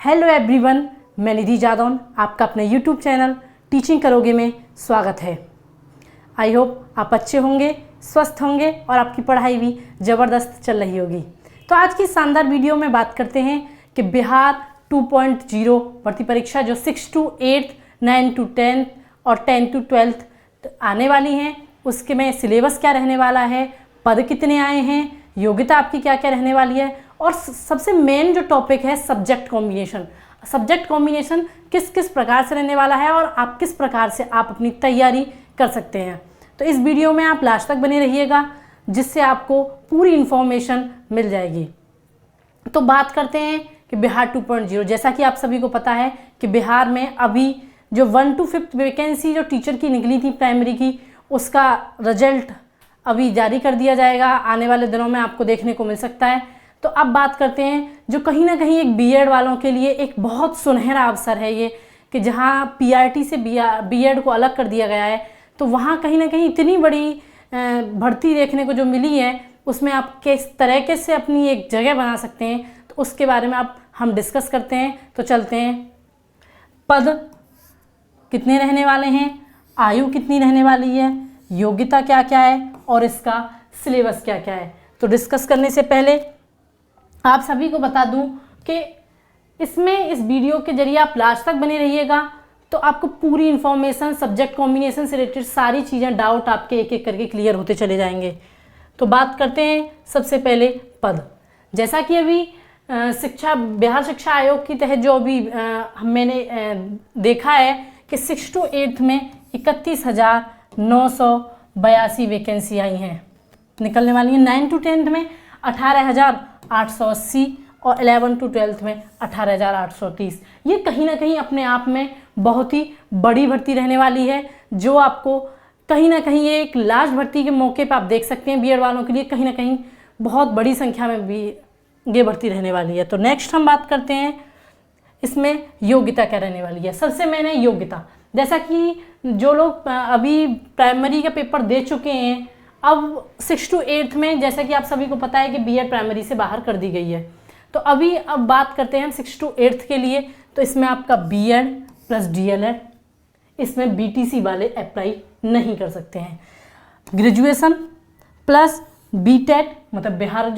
Hello everyone, मैं निधि जादौन, आपका अपने यूट्यूब चैनल टीचिंग करोगे में स्वागत है। आई होप आप अच्छे होंगे, स्वस्थ होंगे और आपकी पढ़ाई भी ज़बरदस्त चल रही होगी। तो आज की शानदार वीडियो में बात करते हैं कि बिहार 2.0 भर्ती परीक्षा जो 6 to 8, 9 to 10 और 10 to 12 आने वाली हैं, उसके में सिलेबस क्या रहने वाला है, पद कितने आए हैं, योग्यता आपकी क्या क्या रहने वाली है और सबसे मेन जो टॉपिक है सब्जेक्ट कॉम्बिनेशन। सब्जेक्ट कॉम्बिनेशन किस किस प्रकार से रहने वाला है और आप किस प्रकार से आप अपनी तैयारी कर सकते हैं। तो इस वीडियो में आप लास्ट तक बने रहिएगा, जिससे आपको पूरी इन्फॉर्मेशन मिल जाएगी। तो बात करते हैं कि बिहार 2.0, जैसा कि आप सभी को पता है कि बिहार में अभी जो 1 to 5 वैकेंसी जो टीचर की निकली थी प्राइमरी की, उसका रिजल्ट अभी जारी कर दिया जाएगा। आने वाले दिनों में आपको देखने को मिल सकता है। तो अब बात करते हैं जो कहीं ना कहीं एक बीएड वालों के लिए एक बहुत सुनहरा अवसर है ये, कि जहां पीआरटी से बीएड को अलग कर दिया गया है, तो वहां कहीं ना कहीं इतनी बड़ी भर्ती देखने को जो मिली है, उसमें आप किस तरीके से अपनी एक जगह बना सकते हैं, तो उसके बारे में हम डिस्कस करते हैं। तो चलते हैं। पद कितने रहने वाले हैं, आयु कितनी रहने वाली है, योग्यता क्या क्या है और इसका सिलेबस क्या क्या है। तो डिस्कस करने से पहले आप सभी को बता दूं कि इसमें इस वीडियो के जरिए आप लास्ट तक बने रहिएगा, तो आपको पूरी इन्फॉर्मेशन सब्जेक्ट कॉम्बिनेशन से रिलेटेड सारी चीज़ें, डाउट आपके एक एक करके क्लियर होते चले जाएंगे। तो बात करते हैं सबसे पहले पद। जैसा कि अभी बिहार शिक्षा आयोग के तहत जो अभी मैंने देखा है कि 6 to 8 में 31,982 वैकेंसी आई हैं, निकलने वाली हैं। 9 to 10 में 18,880 और 11 to 12 में 18,830। ये कहीं ना कहीं अपने आप में बहुत ही बड़ी भर्ती रहने वाली है, जो आपको कहीं ना कहीं ये एक लास्ट भर्ती के मौके पर आप देख सकते हैं बीएड वालों के लिए कहीं ना कहीं बहुत बड़ी संख्या में भी ये भर्ती रहने वाली है। तो नेक्स्ट हम बात करते हैं इसमें योग्यता क्या रहने वाली है। सबसे मैंने योग्यता, जैसा कि जो लोग अभी प्राइमरी का पेपर दे चुके हैं, अब 6 to 8 में जैसा कि आप सभी को पता है कि बीएड प्राइमरी से बाहर कर दी गई है। तो अब बात करते हैं हम 6 to 8 के लिए। तो इसमें आपका बीएड प्लस डीएलएड, इसमें बीटीसी वाले अप्लाई नहीं कर सकते हैं। ग्रेजुएशन प्लस बीटेट, मतलब बिहार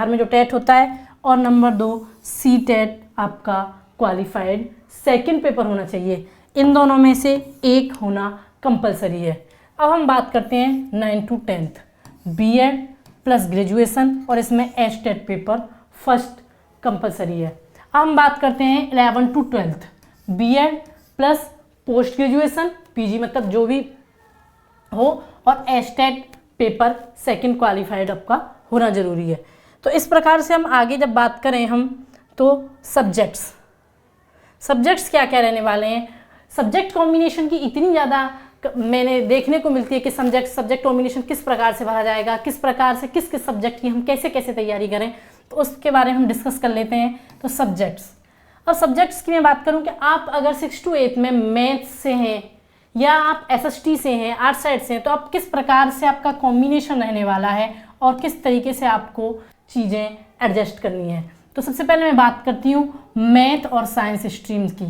में जो टेट होता है, और नंबर 2 सीटेट आपका क्वालिफाइड सेकंड पेपर होना चाहिए। इन दोनों में से एक होना कंपलसरी है। अब हम बात करते हैं 9 to 10 बीएड प्लस ग्रेजुएशन, और इसमें एचटेट पेपर फर्स्ट कंपलसरी है। अब हम बात करते हैं 11 to 12 BEd plus post graduation PG, मतलब जो भी हो, और एचटेट पेपर सेकंड क्वालिफाइड आपका होना जरूरी है। तो इस प्रकार से हम आगे जब बात करें तो सब्जेक्ट्स क्या क्या रहने वाले हैं। सब्जेक्ट कॉम्बिनेशन की इतनी ज़्यादा मैंने देखने को मिलती है कि सब्जेक्ट कॉम्बिनेशन किस प्रकार से भरा जाएगा, किस प्रकार से किस किस सब्जेक्ट की हम कैसे कैसे तैयारी करें, तो उसके बारे में हम डिस्कस कर लेते हैं। तो सब्जेक्ट्स की मैं बात करूं कि आप अगर 6 to 8 में मैथ्स से हैं या आप एसएसटी से हैं, आर्ट साइड से हैं, तो आप किस प्रकार से आपका कॉम्बिनेशन रहने वाला है और किस तरीके से आपको चीज़ें एडजस्ट करनी है। तो सबसे पहले मैं बात करती हूँ मैथ और साइंस स्ट्रीम्स की।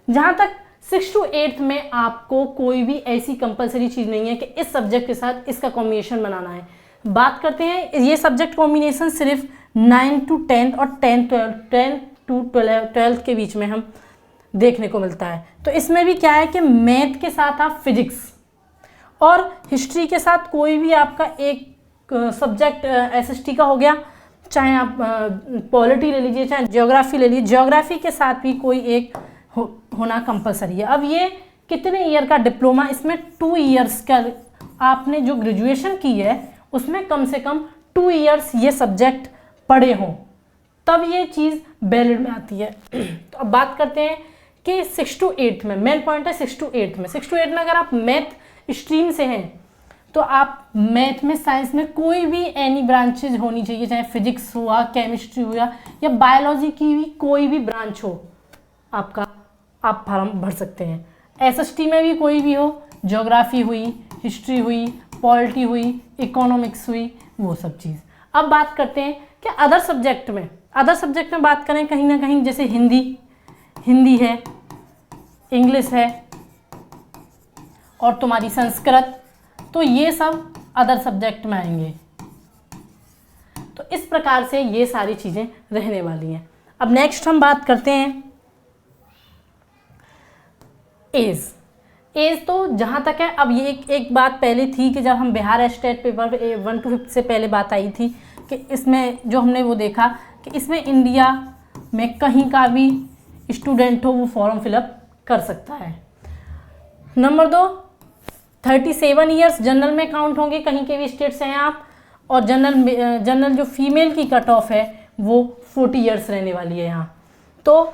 जहाँ तक 6 to 8 में आपको कोई भी ऐसी कंपलसरी चीज़ नहीं है कि इस सब्जेक्ट के साथ इसका कॉम्बिनेशन बनाना है। बात करते हैं ये सब्जेक्ट कॉम्बिनेशन सिर्फ 9 to 10 और 10 to 12 के बीच में हम देखने को मिलता है। तो इसमें भी क्या है कि मैथ के साथ आप फिजिक्स और हिस्ट्री के साथ कोई भी आपका एक सब्जेक्ट एसएसटी का हो गया, चाहे आप पॉलिटी ले लीजिए, चाहे ज्योग्राफी ले लीजिए, ज्योग्राफी के साथ भी कोई एक होना कंपलसरी है। अब ये कितने ईयर का डिप्लोमा, इसमें 2 years का आपने जो ग्रेजुएशन की है उसमें कम से कम 2 years ये सब्जेक्ट पढ़े हों, तब ये चीज़ वैलिड में आती है। तो अब बात करते हैं कि 6 to 8 में मेन पॉइंट है 6 to 8 में अगर आप मैथ स्ट्रीम से हैं तो आप मैथ में, साइंस में कोई भी एनी ब्रांचेज होनी चाहिए, चाहे फिजिक्स हुआ, केमिस्ट्री हुआ या बायोलॉजी की भी कोई भी ब्रांच हो आपका, आप फॉर्म भर सकते हैं। एसएसटी में भी कोई भी हो, ज्योग्राफी हुई, हिस्ट्री हुई, पॉलिटी हुई, इकोनॉमिक्स हुई, वो सब चीज़। अब बात करते हैं कि अदर सब्जेक्ट में बात करें कहीं ना कहीं, जैसे हिंदी, हिंदी है, इंग्लिश है और तुम्हारी संस्कृत, तो ये सब अदर सब्जेक्ट में आएंगे। तो इस प्रकार से ये सारी चीज़ें रहने वाली हैं। अब नेक्स्ट हम बात करते हैं एज। एज तो जहाँ तक है, अब ये एक बात पहले थी कि जब हम बिहार स्टेट पेपर 1 to 5 से पहले बात आई थी कि इसमें जो हमने वो देखा कि इसमें इंडिया में कहीं का भी स्टूडेंट हो वो फॉर्म फिलअप कर सकता है। नंबर 2, 37 ईयर्स जनरल में काउंट होंगे, कहीं के भी स्टेट से हैं आप, और जनरल जो फीमेल की कट ऑफ है वो 40 ईयर्स रहने वाली है यहाँ। तो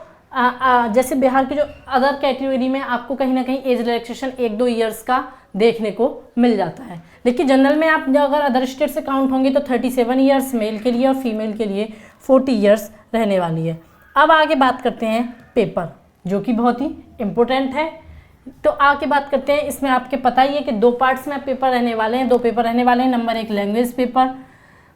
जैसे बिहार के जो अदर कैटेगरी में आपको कहीं ना कहीं एज रिलैक्सेशन 1-2 ईयर्स का देखने को मिल जाता है, लेकिन जनरल में आप अगर अदर स्टेट से काउंट होंगे तो 37 ईयर्स मेल के लिए और फीमेल के लिए 40 ईयर्स रहने वाली है। अब आगे बात करते हैं पेपर, जो कि बहुत ही इम्पोर्टेंट है। तो आगे बात करते हैं, इसमें आपके पता ही है कि 2 पार्ट्स में पेपर रहने वाले हैं, 2 पेपर रहने वाले हैं। नंबर 1 लैंग्वेज पेपर,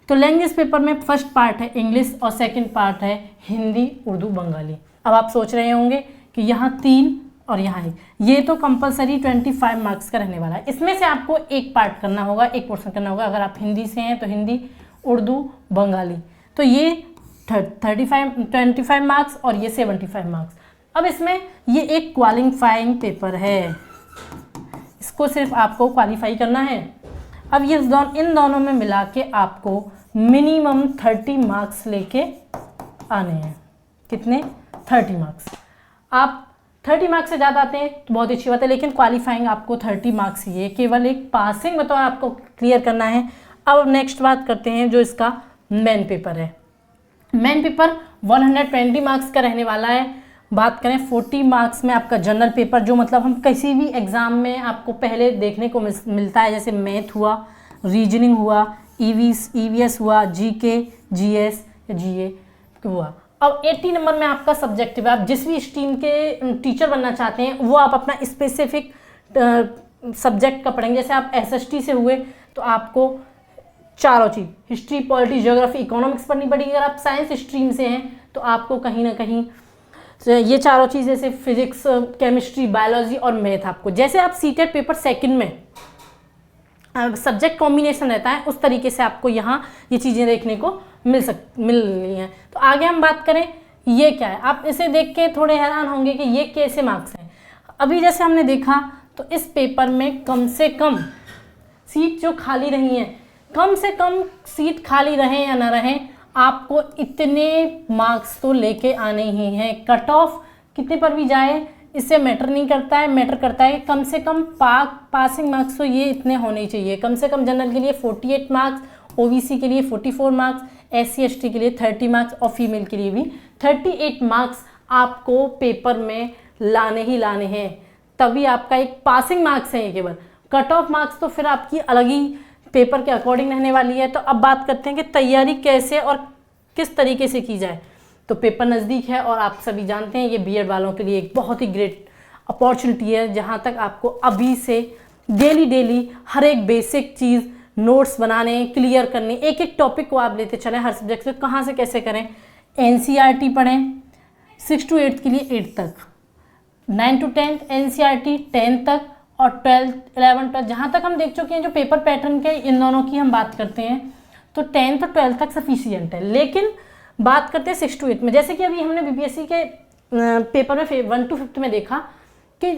तो लैंग्वेज पेपर में फर्स्ट पार्ट है इंग्लिश और सेकंड पार्ट है हिंदी, उर्दू, बंगाली। अब आप सोच रहे होंगे कि यहाँ 3 और यहाँ 1, ये तो कंपलसरी 25 मार्क्स का रहने वाला है। इसमें से आपको एक पार्ट करना होगा, एक पोर्शन करना होगा। अगर आप हिंदी से हैं तो हिंदी, उर्दू, बंगाली, तो ये 25 मार्क्स और ये 75 मार्क्स। अब इसमें ये एक क्वालिफाइंग पेपर है, इसको सिर्फ आपको क्वालिफाई करना है। अब ये इन दोनों में मिला के आपको मिनिमम 30 मार्क्स लेके आने हैं। कितने? 30 मार्क्स। आप 30 मार्क्स से ज़्यादा आते हैं तो बहुत अच्छी बात है, लेकिन क्वालिफाइंग आपको 30 मार्क्स, ये केवल एक पासिंग में तो आपको क्लियर करना है। अब नेक्स्ट बात करते हैं जो इसका मेन पेपर है। मेन पेपर 120 मार्क्स का रहने वाला है। बात करें 40 मार्क्स में आपका जनरल पेपर, जो मतलब हम किसी भी एग्ज़ाम में आपको पहले देखने को मिलता है, जैसे मैथ हुआ, रीजनिंग हुआ, ईवीएस हुआ, जीके, जीएस या जीए हुआ। अब 80 नंबर में आपका सब्जेक्टिव है। आप जिस भी स्ट्रीम के टीचर बनना चाहते हैं वो आप अपना स्पेसिफिक सब्जेक्ट का पढ़ेंगे। जैसे आप एसएसटी से हुए तो आपको चारों चीज़, हिस्ट्री, पॉलिटी, ज्योग्राफी, इकोनॉमिक्स पढ़नी पड़ेगी। अगर आप साइंस स्ट्रीम से हैं तो आपको कहीं ना कहीं ये चारों चीज़, जैसे फिजिक्स, केमिस्ट्री, बायोलॉजी और मैथ। आपको जैसे आप सीटेट पेपर सेकंड में सब्जेक्ट कॉम्बिनेशन रहता है, उस तरीके से आपको यहाँ ये चीज़ें देखने को मिल रही हैं। तो आगे हम बात करें ये क्या है। आप इसे देख के थोड़े हैरान होंगे कि ये कैसे मार्क्स हैं। अभी जैसे हमने देखा तो इस पेपर में कम से कम सीट जो खाली रही हैं, कम से कम सीट खाली रहें या ना रहें, आपको इतने मार्क्स तो लेके आने ही हैं। कट ऑफ कितने पर भी जाए इससे मैटर नहीं करता है, मैटर करता है कम से कम पासिंग मार्क्स तो ये इतने होने चाहिए। कम से कम जनरल के लिए 48 मार्क्स, ओबीसी के लिए 44 मार्क्स, एससी एसटी के लिए 30 मार्क्स और फीमेल के लिए भी 38 मार्क्स आपको पेपर में लाने ही लाने हैं, तभी आपका एक पासिंग मार्क्स है ये केवल। कट ऑफ मार्क्स तो फिर आपकी अलग ही पेपर के अकॉर्डिंग रहने वाली है। तो अब बात करते हैं कि तैयारी कैसे और किस तरीके से की जाए। तो पेपर नज़दीक है और आप सभी जानते हैं ये बीएड वालों के लिए एक बहुत ही ग्रेट अपॉर्चुनिटी है, जहां तक आपको अभी से डेली हर एक बेसिक चीज़ नोट्स बनाने, क्लियर करने, एक एक टॉपिक को आप लेते चलें हर सब्जेक्ट से, कहाँ से कैसे करें। एनसीईआरटी पढ़ें 6 to 8 के लिए 8 तक, 9 to 10 एनसीईआरटी 10 तक, और 12, 11, 12 जहाँ तक हम देख चुके हैं जो पेपर पैटर्न के इन दोनों की हम बात करते हैं तो 10th और 12th तक सफिशियंट है। लेकिन बात करते हैं 6 to 8 में, जैसे कि अभी हमने बीपीएससी के पेपर में 1 to 5 में देखा कि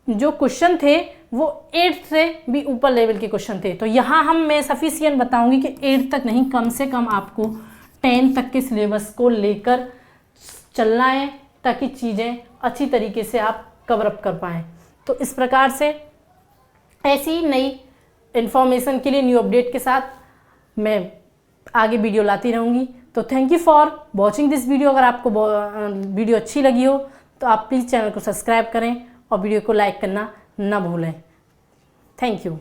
जो क्वेश्चन थे वो 8th से भी ऊपर लेवल के क्वेश्चन थे। तो यहाँ मैं सफिशियंट बताऊंगी कि 8th तक नहीं, कम से कम आपको 10 तक के सिलेबस को लेकर चलना है, ताकि चीज़ें अच्छी तरीके से आप कवर अप कर पाएँ। तो इस प्रकार से ऐसी ही नई इन्फॉर्मेशन के लिए, न्यू अपडेट के साथ मैं आगे वीडियो लाती रहूँगी। तो thank you for watching this video. अगर आपको वीडियो अच्छी लगी हो तो आप प्लीज़ चैनल को सब्सक्राइब करें और वीडियो को लाइक करना ना भूलें। Thank you.